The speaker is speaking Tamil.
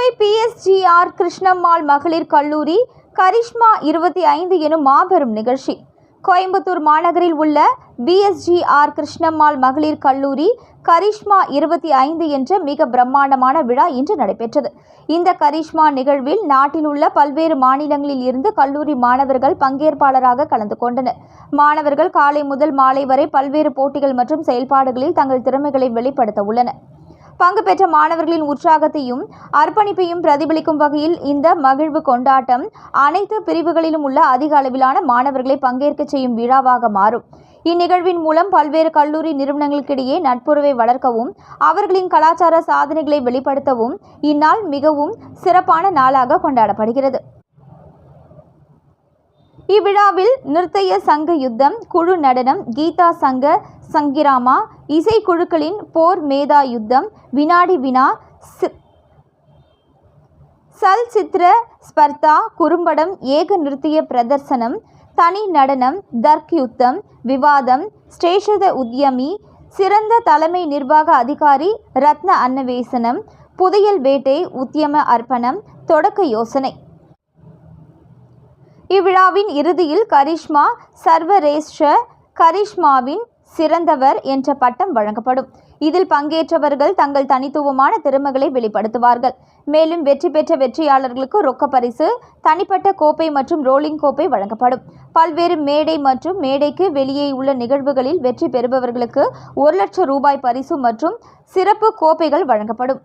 புதுவை பிஎஸ்ஜிஆர் கிருஷ்ணம்மாள் மகளிர் கல்லூரி கரிஷ்மா 25 எனும் மாபெரும் நிகழ்ச்சி கோயம்புத்தூர் மாநகரில் உள்ள பிஎஸ்ஜிஆர் கிருஷ்ணம்மாள் மகளிர் கல்லூரி கரிஷ்மா 25 என்ற மிக பிரம்மாண்டமான விழா இன்று நடைபெற்றது. இந்த கரிஷ்மா நிகழ்வில் நாட்டில் உள்ள பல்வேறு மாநிலங்களில் இருந்து கல்லூரி மாணவர்கள் பங்கேற்பாளராக கலந்து கொண்டனர். மாணவர்கள் காலை முதல் மாலை வரை பல்வேறு போட்டிகள் மற்றும் செயல்பாடுகளில் தங்கள் திறமைகளை வெளிப்படுத்த உள்ளனர். பங்கு பெற்ற மாணவர்களின் உற்சாகத்தையும் அர்ப்பணிப்பையும் பிரதிபலிக்கும் வகையில் இந்த மகிழ்வு கொண்டாட்டம் அனைத்து பிரிவுகளிலும் உள்ள அதிக அளவிலான மாணவர்களை பங்கேற்க செய்யும் விழாவாக மாறும். இந்நிகழ்வின் மூலம் பல்வேறு கல்லூரி நிறுவனங்களுக்கிடையே நட்புறவை வளர்க்கவும் அவர்களின் கலாச்சார சாதனைகளை வெளிப்படுத்தவும் இந்நாள் மிகவும் சிறப்பான நாளாக கொண்டாடப்படுகிறது. இவ்விழாவில் நிர்த்தய சங்க யுத்தம், குழு நடனம், கீதா சங்க சங்கிராமா, இசைக்குழுக்களின் போர் மேதா யுத்தம், வினாடி வினா, சல் சித்திர ஸ்பர்தா, குறும்படம், ஏக நிருத்திய பிரதர்சனம், தனி நடனம், தர்க் யுத்தம், விவாதம், ஸ்ரேஷ்ட உத்யமி, சிறந்த தலைமை நிர்வாக அதிகாரி, ரத்ன அன்னவேசனம், புதையல் வேட்டை, உத்தியம அர்ப்பணம், தொடக்க யோசனை. இவ்விழாவின் இறுதியில் கரிஷ்மா சர்வரேஷ்ட கரிஷ்மாவின் சிறந்தவர் என்ற பட்டம் வழங்கப்படும். இதில் பங்கேற்றவர்கள் தங்கள் தனித்துவமான திறமைகளை வெளிப்படுத்துவார்கள். மேலும் வெற்றி பெற்ற வெற்றியாளர்களுக்கு ரொக்க பரிசு, தனிப்பட்ட கோப்பை மற்றும் ரோலிங் கோப்பை வழங்கப்படும். பல்வேறு மேடை மற்றும் மேடைக்கு வெளியே உள்ள நிகழ்வுகளில் வெற்றி பெறுபவர்களுக்கு 1 லட்சம் ரூபாய் பரிசு மற்றும் சிறப்பு கோப்பைகள் வழங்கப்படும்.